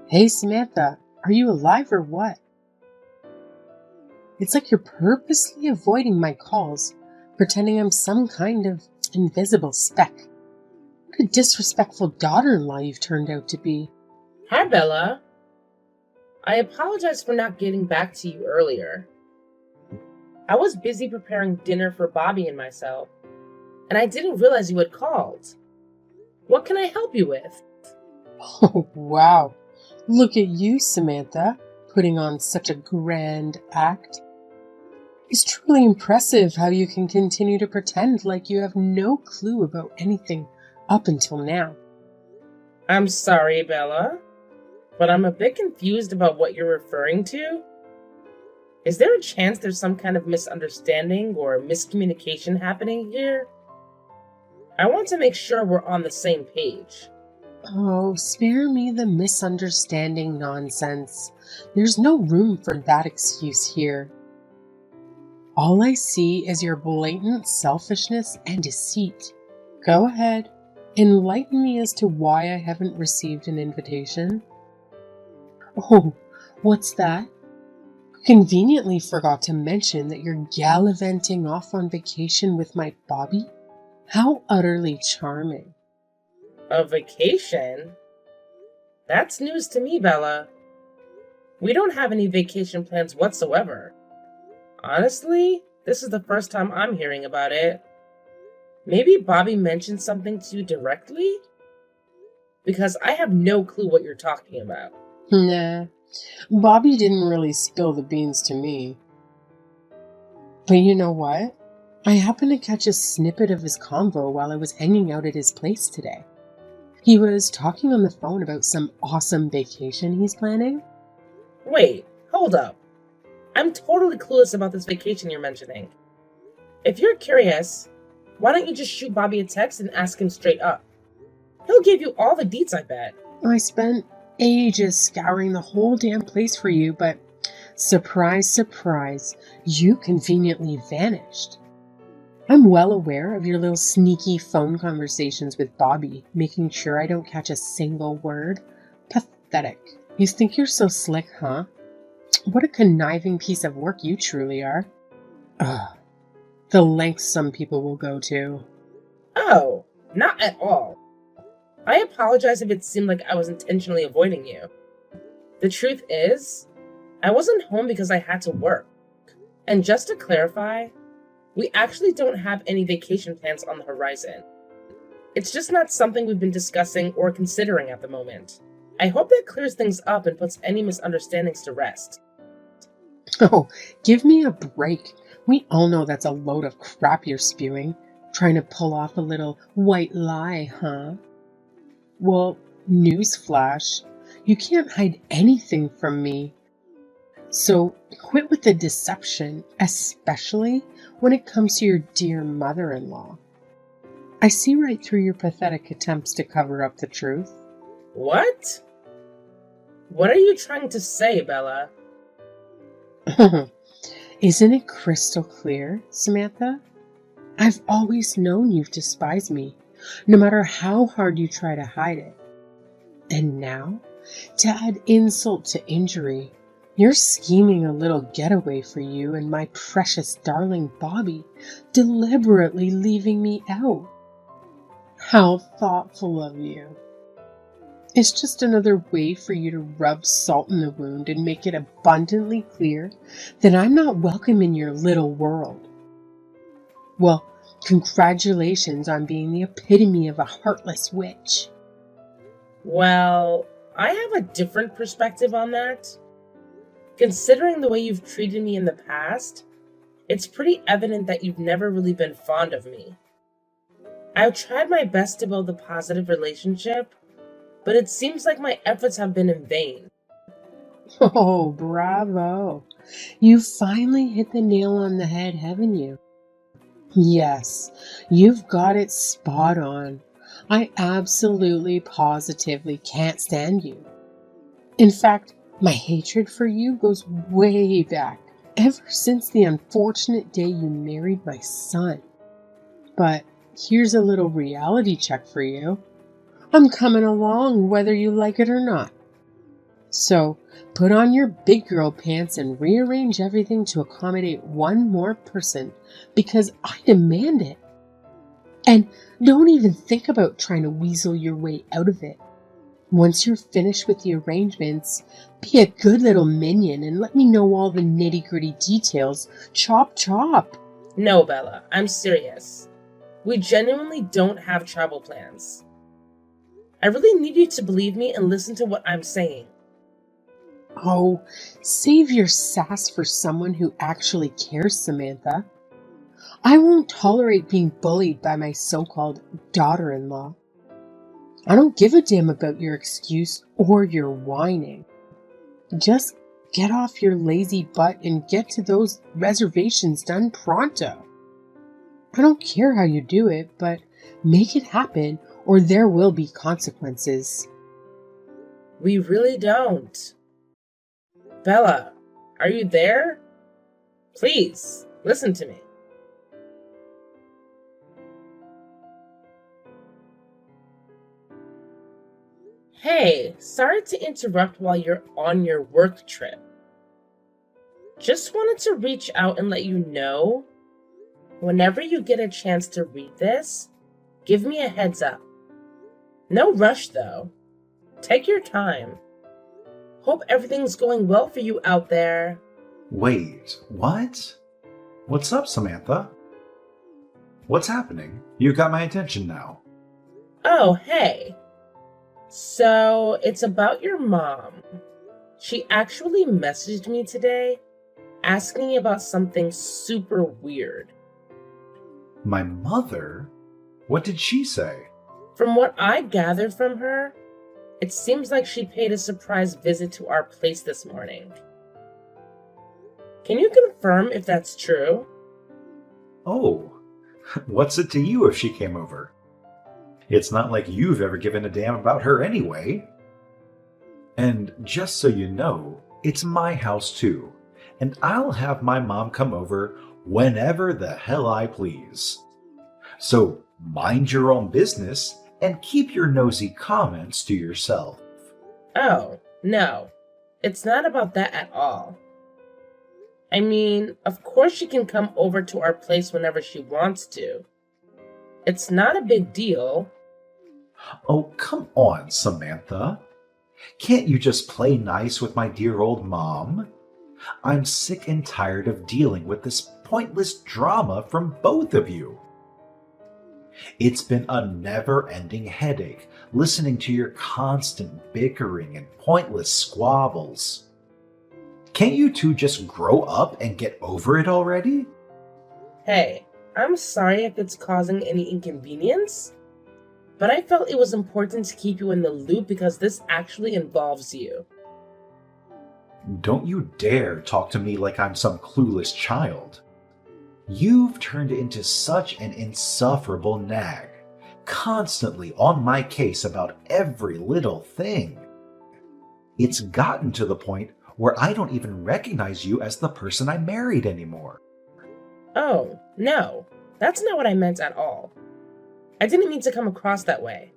Hey Samantha, are you alive or what? It's like you're purposely avoiding my calls, pretending I'm some kind of invisible speck. What a disrespectful daughter-in-law you've turned out to be. Hi, Bella. I apologize for not getting back to you earlier. I was busy preparing dinner for Bobby and myself, and I didn't realize you had called. What can I help you with? Oh, wow. Look at you, Samantha, putting on such a grand act. It's truly impressive how you can continue to pretend like you have no clue about anything up until now. I'm sorry, Bella, but I'm a bit confused about what you're referring to. Is there a chance there's some kind of misunderstanding or miscommunication happening here? I want to make sure we're on the same page. Oh, spare me the misunderstanding nonsense. There's no room for that excuse here. All I see is your blatant selfishness and deceit. Go ahead, enlighten me as to why I haven't received an invitation. Oh, what's that? Conveniently forgot to mention that you're gallivanting off on vacation with my Bobby? How utterly charming. A vacation? That's news to me, Bella. We don't have any vacation plans whatsoever. Honestly, this is the first time I'm hearing about it. Maybe Bobby mentioned something to you directly? Because I have no clue what you're talking about. Nah, Bobby didn't really spill the beans to me. But you know what? I happened to catch a snippet of his convo while I was hanging out at his place today. He was talking on the phone about some awesome vacation he's planning. Wait, hold up. I'm totally clueless about this vacation you're mentioning. If you're curious, why don't you just shoot Bobby a text and ask him straight up? He'll give you all the deets, I bet. I spent ages scouring the whole damn place for you, but surprise, surprise, you conveniently vanished. I'm well aware of your little sneaky phone conversations with Bobby, making sure I don't catch a single word. Pathetic. You think you're so slick, huh? What a conniving piece of work you truly are. Ugh. The lengths some people will go to. Oh, not at all. I apologize if it seemed like I was intentionally avoiding you. The truth is, I wasn't home because I had to work. And just to clarify, we actually don't have any vacation plans on the horizon. It's just not something we've been discussing or considering at the moment. I hope that clears things up and puts any misunderstandings to rest. Oh, give me a break. We all know that's a load of crap you're spewing. Trying to pull off a little white lie, huh? Well, newsflash. You can't hide anything from me. So quit with the deception, especially when it comes to your dear mother-in-law. I see right through your pathetic attempts to cover up the truth. What? What are you trying to say, Bella? Isn't it crystal clear, Samantha? I've always known you've despised me, no matter how hard you try to hide it. And now, to add insult to injury, you're scheming a little getaway for you and my precious darling Bobby, deliberately leaving me out. How thoughtful of you. It's just another way for you to rub salt in the wound and make it abundantly clear that I'm not welcome in your little world. Well, congratulations on being the epitome of a heartless witch. Well, I have a different perspective on that. Considering the way you've treated me in the past, it's pretty evident that you've never really been fond of me. I've tried my best to build a positive relationship, but it seems like my efforts have been in vain. Oh, bravo. You finally hit the nail on the head, haven't you? Yes, you've got it spot on. I absolutely, positively can't stand you. In fact, my hatred for you goes way back, ever since the unfortunate day you married my son. But here's a little reality check for you. I'm coming along whether you like it or not. So put on your big girl pants and rearrange everything to accommodate one more person because I demand it. And don't even think about trying to weasel your way out of it. Once you're finished with the arrangements, be a good little minion and let me know all the nitty-gritty details. Chop chop. No, Bella, I'm serious. We genuinely don't have travel plans. I really need you to believe me and listen to what I'm saying. Oh, save your sass for someone who actually cares, Samantha. I won't tolerate being bullied by my so-called daughter-in-law. I don't give a damn about your excuse or your whining. Just get off your lazy butt and get to those reservations done pronto. I don't care how you do it, but make it happen or there will be consequences. We really don't. Bella, are you there? Please, listen to me. Hey, sorry to interrupt while you're on your work trip. Just wanted to reach out and let you know, whenever you get a chance to read this, give me a heads up. No rush though. Take your time. Hope everything's going well for you out there. Wait, what? What's up, Samantha? What's happening? You got my attention now. Oh, hey. So, it's about your mom. She actually messaged me today, asking about something super weird. My mother? What did she say? From what I gathered from her, it seems like she paid a surprise visit to our place this morning. Can you confirm if that's true? Oh, what's it to you if she came over? It's not like you've ever given a damn about her anyway. And just so you know, it's my house too, and I'll have my mom come over whenever the hell I please. So mind your own business and keep your nosy comments to yourself. Oh, no. It's not about that at all. I mean, of course she can come over to our place whenever she wants to. It's not a big deal. Oh, come on, Samantha. Can't you just play nice with my dear old mom? I'm sick and tired of dealing with this pointless drama from both of you. It's been a never-ending headache listening to your constant bickering and pointless squabbles. Can't you two just grow up and get over it already? Hey, I'm sorry if it's causing any inconvenience, but I felt it was important to keep you in the loop because this actually involves you. Don't you dare talk to me like I'm some clueless child. You've turned into such an insufferable nag, constantly on my case about every little thing. It's gotten to the point where I don't even recognize you as the person I married anymore. Oh, no, that's not what I meant at all. I didn't mean to come across that way.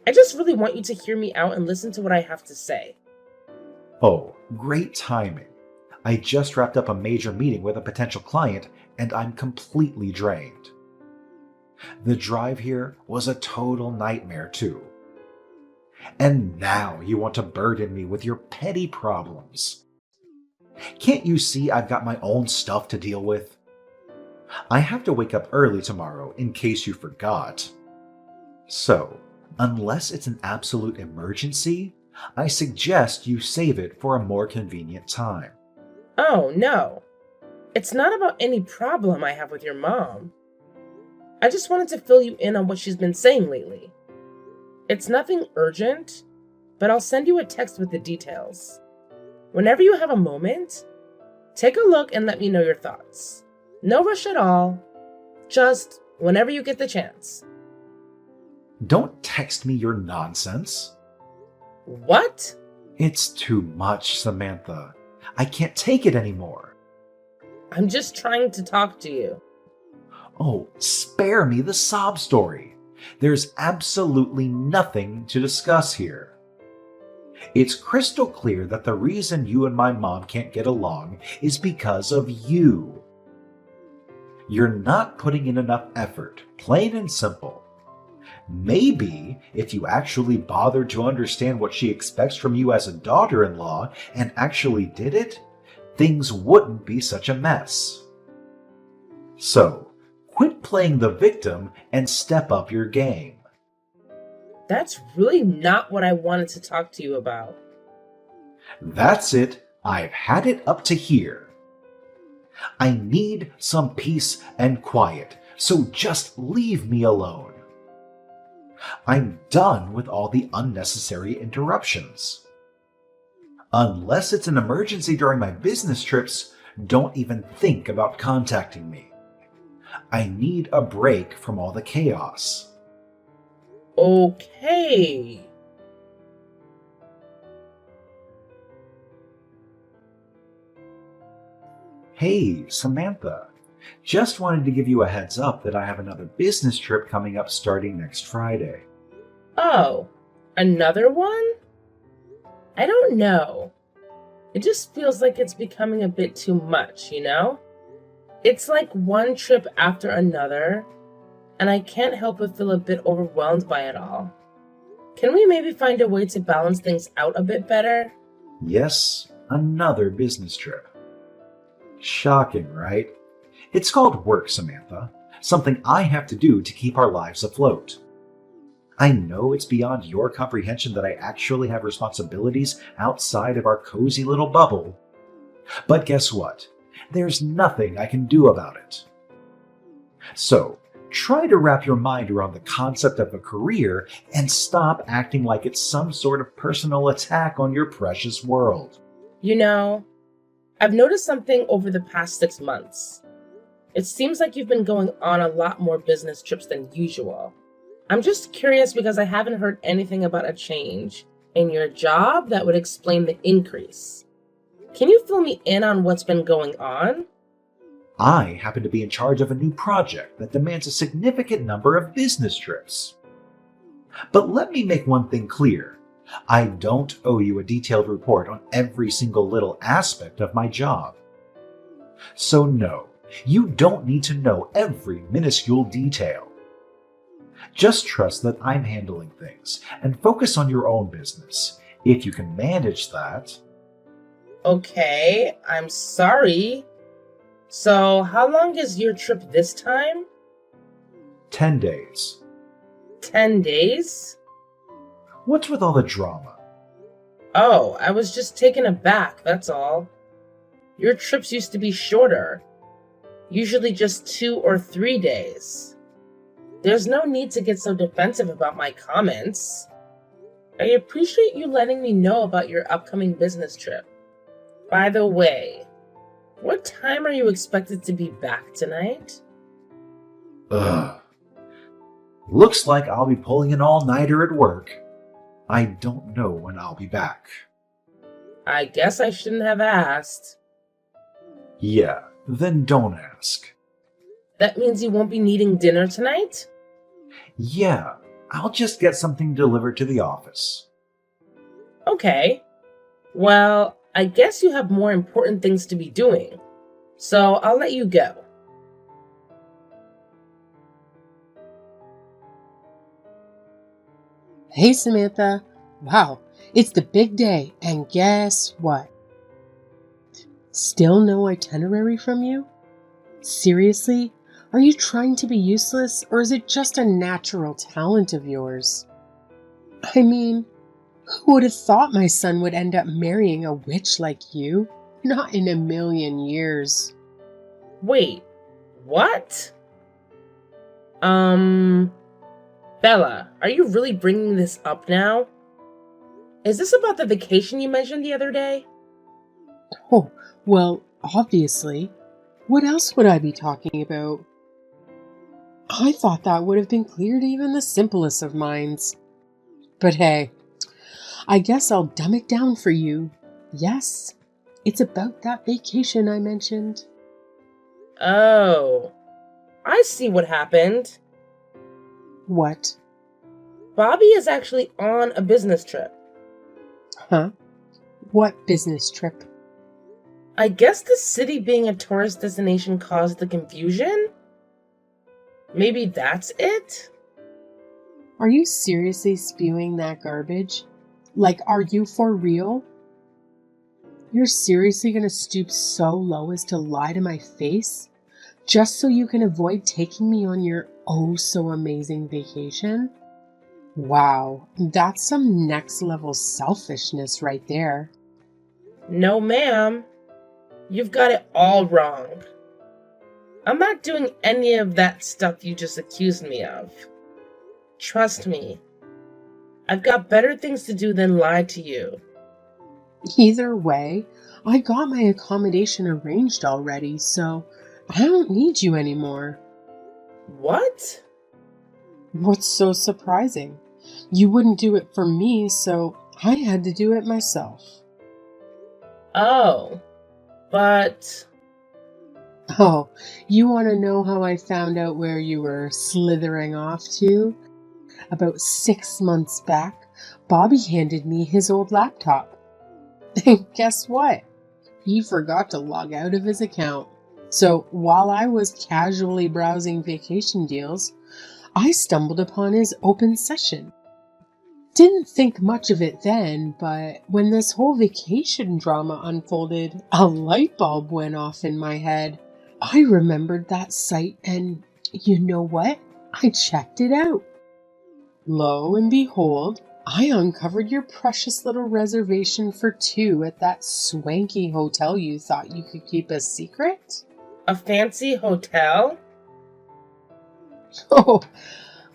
I just really want you to hear me out and listen to what I have to say. Oh, great timing. I just wrapped up a major meeting with a potential client and I'm completely drained. The drive here was a total nightmare too. And now you want to burden me with your petty problems. Can't you see I've got my own stuff to deal with? I have to wake up early tomorrow in case you forgot. So, unless it's an absolute emergency, I suggest you save it for a more convenient time. Oh, no. It's not about any problem I have with your mom. I just wanted to fill you in on what she's been saying lately. It's nothing urgent, but I'll send you a text with the details. Whenever you have a moment, take a look and let me know your thoughts. No rush at all. Just whenever you get the chance. Don't text me your nonsense. What? It's too much, Samantha. I can't take it anymore. I'm just trying to talk to you. Oh, spare me the sob story. There's absolutely nothing to discuss here. It's crystal clear that the reason you and my mom can't get along is because of you. You're not putting in enough effort, plain and simple. Maybe if you actually bothered to understand what she expects from you as a daughter-in-law and actually did it, things wouldn't be such a mess. So, quit playing the victim and step up your game. That's really not what I wanted to talk to you about. That's it. I've had it up to here. I need some peace and quiet, so just leave me alone. I'm done with all the unnecessary interruptions. Unless it's an emergency during my business trips, don't even think about contacting me. I need a break from all the chaos. Okay. Hey, Samantha. Just wanted to give you a heads up that I have another business trip coming up starting next Friday. Oh, another one? I don't know. It just feels like it's becoming a bit too much, you know? It's like one trip after another, and I can't help but feel a bit overwhelmed by it all. Can we maybe find a way to balance things out a bit better? Yes, another business trip. Shocking, right? It's called work, Samantha. Something I have to do to keep our lives afloat. I know it's beyond your comprehension that I actually have responsibilities outside of our cozy little bubble. But guess what? There's nothing I can do about it. So, try to wrap your mind around the concept of a career and stop acting like it's some sort of personal attack on your precious world. You know, I've noticed something over the past 6 months. It seems like you've been going on a lot more business trips than usual. I'm just curious because I haven't heard anything about a change in your job that would explain the increase. Can you fill me in on what's been going on? I happen to be in charge of a new project that demands a significant number of business trips. But let me make one thing clear. I don't owe you a detailed report on every single little aspect of my job. So no, you don't need to know every minuscule detail. Just trust that I'm handling things and focus on your own business. If you can manage that. Okay, I'm sorry. So, how long is your trip this time? 10 days. 10 days? What's with all the drama? Oh, I was just taken aback, that's all. Your trips used to be shorter. Usually just 2 or 3 days. There's no need to get so defensive about my comments. I appreciate you letting me know about your upcoming business trip. By the way, what time are you expected to be back tonight? Ugh. Looks like I'll be pulling an all-nighter at work. I don't know when I'll be back. I guess I shouldn't have asked. Yeah, then don't ask. That means you won't be needing dinner tonight? Yeah, I'll just get something delivered to the office. Okay. Well, I guess you have more important things to be doing, so I'll let you go. Hey, Samantha. Wow, it's the big day, and guess what? Still no itinerary from you? Seriously? Are you trying to be useless, or is it just a natural talent of yours? I mean, who would have thought my son would end up marrying a witch like you? Not in a million years. Wait, what? Bella, are you really bringing this up now? Is this about the vacation you mentioned the other day? Oh, well, obviously. What else would I be talking about? I thought that would have been clear to even the simplest of minds. But hey, I guess I'll dumb it down for you. Yes, it's about that vacation I mentioned. Oh, I see what happened. What? Bobby is actually on a business trip. Huh? What business trip? I guess the city being a tourist destination caused the confusion? Maybe that's it? Are you seriously spewing that garbage? Like, are you for real? You're seriously gonna stoop so low as to lie to my face? Just so you can avoid taking me on your oh so amazing vacation? Wow, that's some next level selfishness right there. No, ma'am. You've got it all wrong. I'm not doing any of that stuff you just accused me of. Trust me. I've got better things to do than lie to you. Either way, I got my accommodation arranged already, so I don't need you anymore. What? What's so surprising? You wouldn't do it for me, so I had to do it myself. Oh, but... Oh, you want to know how I found out where you were slithering off to? About 6 months back, Bobby handed me his old laptop. And guess what? He forgot to log out of his account. So while I was casually browsing vacation deals, I stumbled upon his open session. Didn't think much of it then, but when this whole vacation drama unfolded, a light bulb went off in my head. I remembered that site and you know what? I checked it out. Lo and behold, I uncovered your precious little reservation for 2 at that swanky hotel you thought you could keep a secret. A fancy hotel? Oh,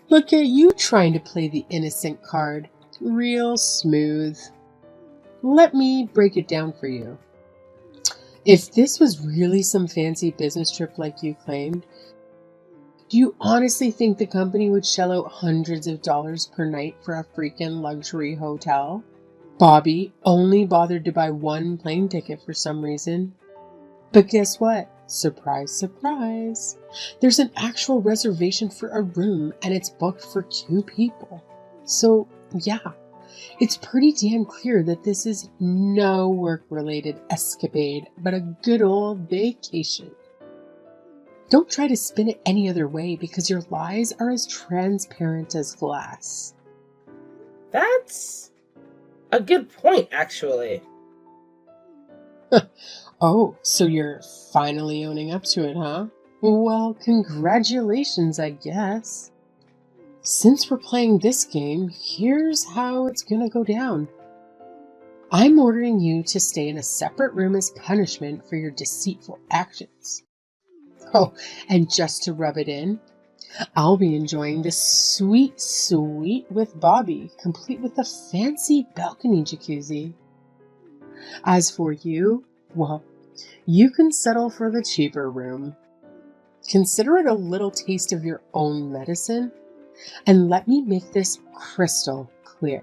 look at you trying to play the innocent card. Real smooth. Let me break it down for you. If this was really some fancy business trip like you claimed, do you honestly think the company would shell out hundreds of dollars per night for a freaking luxury hotel? Bobby only bothered to buy 1 plane ticket for some reason. But guess what? Surprise, surprise. There's an actual reservation for a room and it's booked for 2 people. So, yeah, it's pretty damn clear that this is no work-related escapade, but a good old vacation. Don't try to spin it any other way because your lies are as transparent as glass. That's a good point, actually. Oh, so you're finally owning up to it, huh? Well, congratulations, I guess. Since we're playing this game, here's how it's gonna go down. I'm ordering you to stay in a separate room as punishment for your deceitful actions. Oh, and just to rub it in, I'll be enjoying this sweet suite with Bobby, complete with a fancy balcony jacuzzi. As for you, well, you can settle for the cheaper room. Consider it a little taste of your own medicine, and let me make this crystal clear.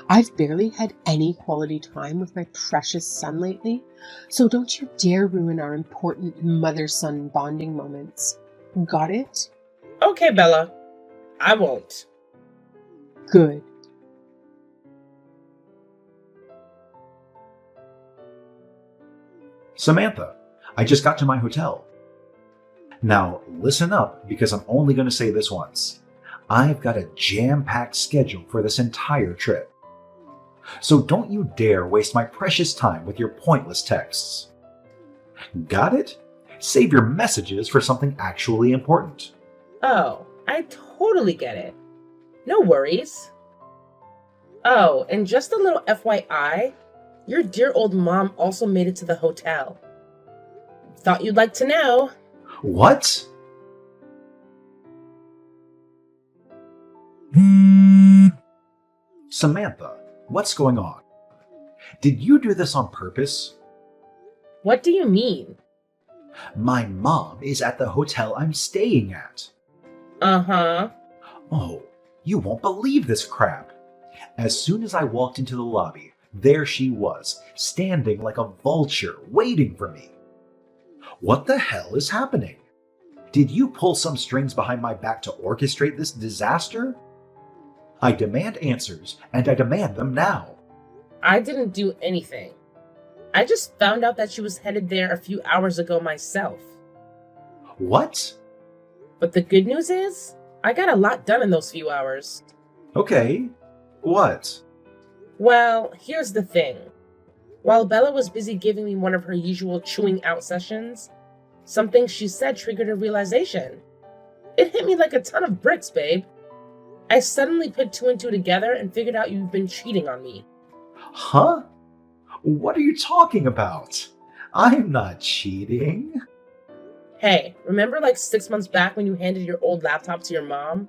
I've barely had any quality time with my precious son lately, so don't you dare ruin our important mother-son bonding moments. Got it? Okay, Bella. I won't. Good. Samantha, I just got to my hotel. Now, listen up because I'm only going to say this once. I've got a jam-packed schedule for this entire trip. So don't you dare waste my precious time with your pointless texts. Got it? Save your messages for something actually important. Oh, I totally get it. No worries. Oh, and just a little FYI, your dear old mom also made it to the hotel. Thought you'd like to know. What? Samantha, what's going on? Did you do this on purpose? What do you mean? My mom is at the hotel I'm staying at. Uh-huh. Oh, you won't believe this crap. As soon as I walked into the lobby, there she was, standing like a vulture, waiting for me. What the hell is happening? Did you pull some strings behind my back to orchestrate this disaster? I demand answers, and I demand them now. I didn't do anything. I just found out that she was headed there a few hours ago myself. What? But the good news is, I got a lot done in those few hours. Okay. What? Well, here's the thing. While Bella was busy giving me one of her usual chewing out sessions, something she said triggered a realization. It hit me like a ton of bricks, babe. I suddenly put two and two together and figured out you've been cheating on me. Huh? What are you talking about? I'm not cheating. Hey, remember like 6 months back when you handed your old laptop to your mom?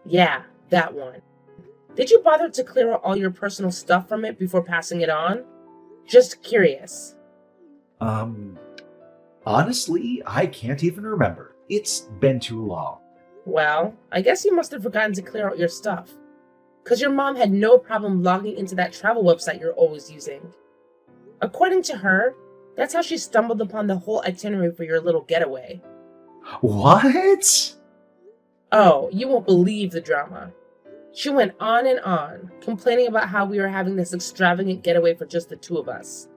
Yeah, that one. Did you bother to clear out all your personal stuff from it before passing it on? Just curious. Honestly, I can't even remember. It's been too long. Well, I guess you must have forgotten to clear out your stuff. Because your mom had no problem logging into that travel website you're always using. According to her, that's how she stumbled upon the whole itinerary for your little getaway. What? Oh, you won't believe the drama. She went on, complaining about how we were having this extravagant getaway for just the two of us.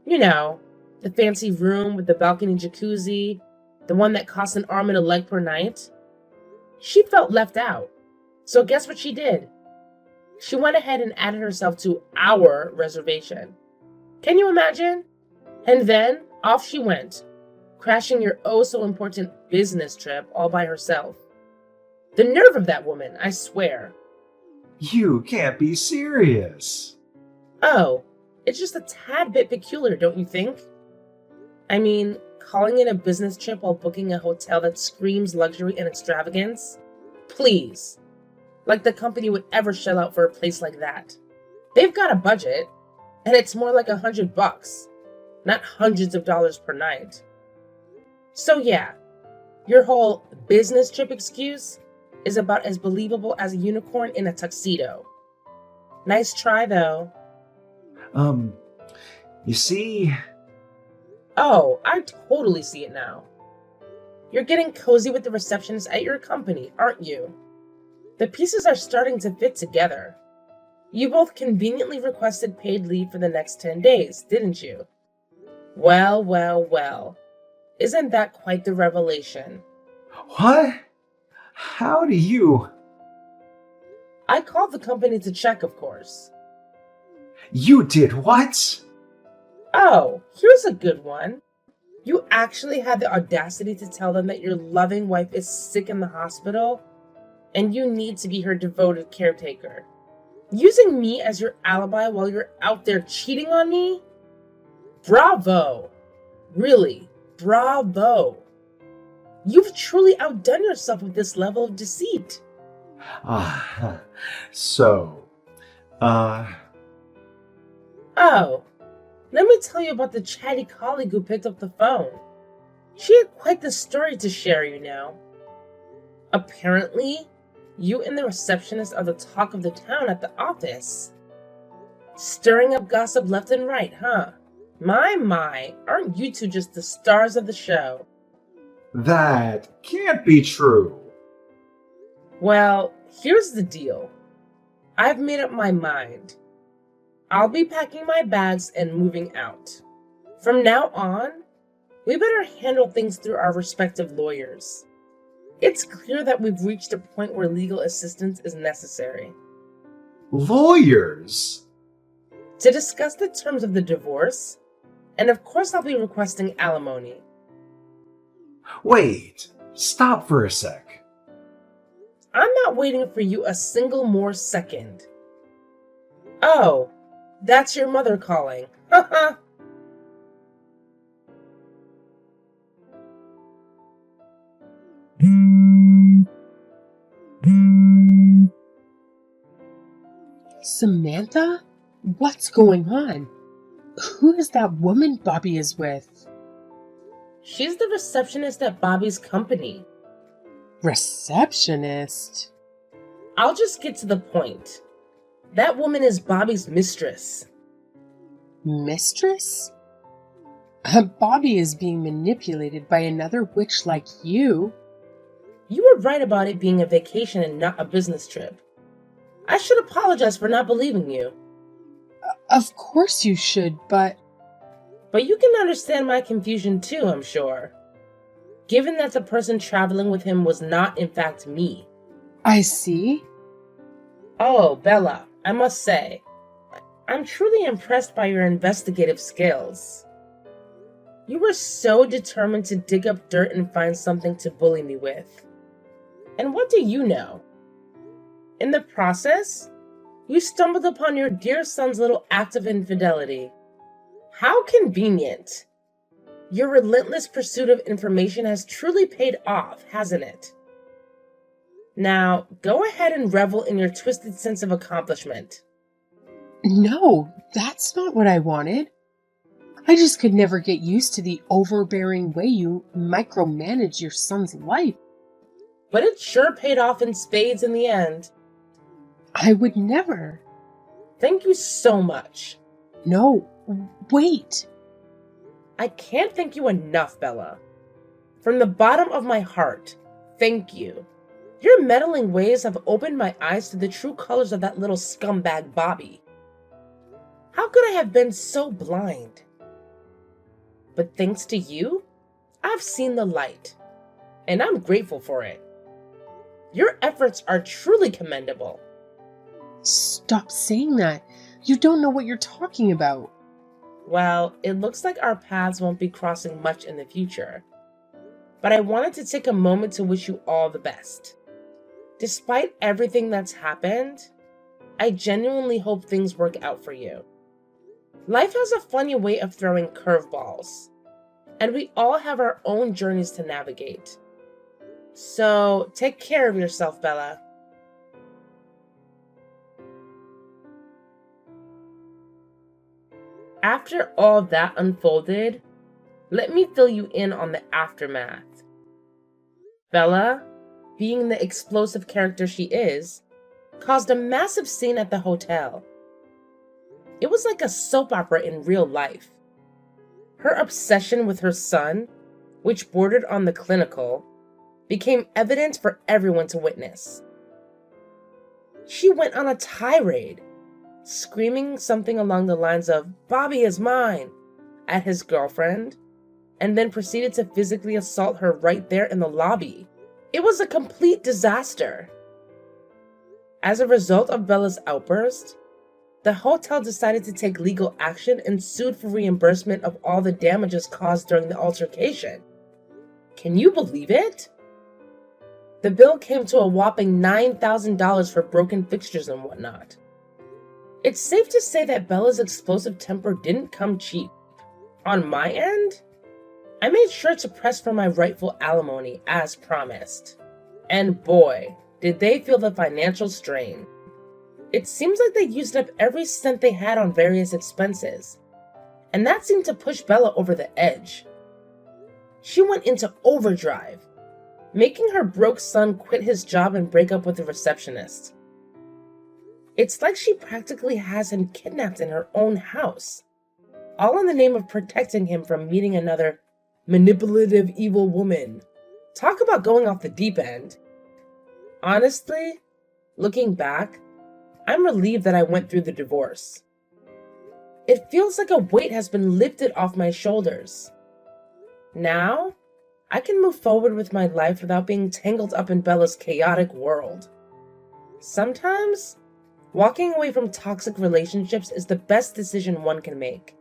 You know, the fancy room with the balcony jacuzzi, the one that costs an arm and a leg per night. She felt left out. So guess what she did? She went ahead and added herself to our reservation. Can you imagine? And then off she went, crashing your oh so important business trip all by herself. The nerve of that woman, I swear. You can't be serious. Oh, it's just a tad bit peculiar, don't you think? I mean, calling it a business trip while booking a hotel that screams luxury and extravagance? Please. Like the company would ever shell out for a place like that. They've got a budget, and it's more like $100, not hundreds of dollars per night. So yeah, your whole business trip excuse is about as believable as a unicorn in a tuxedo. Nice try, though. You see... Oh, I totally see it now. You're getting cozy with the receptionist at your company, aren't you? The pieces are starting to fit together. You both conveniently requested paid leave for the next 10 days, didn't you? Well, well, well. Isn't that quite the revelation? What? How do you... I called the company to check, of course. You did what? Oh, here's a good one. You actually had the audacity to tell them that your loving wife is sick in the hospital and you need to be her devoted caretaker. Using me as your alibi while you're out there cheating on me? Bravo! Really, bravo! You've truly outdone yourself with this level of deceit. So, Oh, let me tell you about the chatty colleague who picked up the phone. She had quite the story to share, you know. Apparently, you and the receptionist are the talk of the town at the office. Stirring up gossip left and right, huh? My, aren't you two just the stars of the show? That can't be true. Well, here's the deal. I've made up my mind. I'll be packing my bags and moving out. From now on, we better handle things through our respective lawyers. It's clear that we've reached a point where legal assistance is necessary. Lawyers? To discuss the terms of the divorce, and of course I'll be requesting alimony. Wait, stop for a sec. I'm not waiting for you a single more second. Oh, that's your mother calling. Haha. Samantha? What's going on? Who is that woman Bobby is with? She's the receptionist at Bobby's company. Receptionist? I'll just get to the point. That woman is Bobby's mistress. Mistress? Bobby is being manipulated by another witch like you. You were right about it being a vacation and not a business trip. I should apologize for not believing you. Of course you should, but But you can understand my confusion too, I'm sure. Given that the person traveling with him was not in fact me. I see. Oh, Bella, I must say, I'm truly impressed by your investigative skills. You were so determined to dig up dirt and find something to bully me with. And what do you know? In the process, you stumbled upon your dear son's little act of infidelity. How convenient! Your relentless pursuit of information has truly paid off, hasn't it? Now, go ahead and revel in your twisted sense of accomplishment. No, that's not what I wanted. I just could never get used to the overbearing way you micromanage your son's life. But it sure paid off in spades in the end. I would never. Thank you so much. No, wait. I can't thank you enough, Bella. From the bottom of my heart, thank you. Your meddling ways have opened my eyes to the true colors of that little scumbag Bobby. How could I have been so blind? But thanks to you, I've seen the light, and I'm grateful for it. Your efforts are truly commendable. Stop saying that. You don't know what you're talking about. Well, it looks like our paths won't be crossing much in the future. But I wanted to take a moment to wish you all the best. Despite everything that's happened, I genuinely hope things work out for you. Life has a funny way of throwing curveballs, and we all have our own journeys to navigate. So, take care of yourself, Bella. After all that unfolded, let me fill you in on the aftermath. Bella, being the explosive character she is, caused a massive scene at the hotel. It was like a soap opera in real life. Her obsession with her son, which bordered on the clinical, became evident for everyone to witness. She went on a tirade, screaming something along the lines of, "Bobby is mine," at his girlfriend, and then proceeded to physically assault her right there in the lobby. It was a complete disaster. As a result of Bella's outburst, the hotel decided to take legal action and sued for reimbursement of all the damages caused during the altercation. Can you believe it? The bill came to a whopping $9,000 for broken fixtures and whatnot. It's safe to say that Bella's explosive temper didn't come cheap. On my end, I made sure to press for my rightful alimony as promised. And boy, did they feel the financial strain. It seems like they used up every cent they had on various expenses, and that seemed to push Bella over the edge. She went into overdrive, making her broke son quit his job and break up with the receptionist. It's like she practically has him kidnapped in her own house, all in the name of protecting him from meeting another manipulative evil woman. Talk about going off the deep end. Honestly, looking back, I'm relieved that I went through the divorce. It feels like a weight has been lifted off my shoulders. Now, I can move forward with my life without being tangled up in Bella's chaotic world. Sometimes, walking away from toxic relationships is the best decision one can make.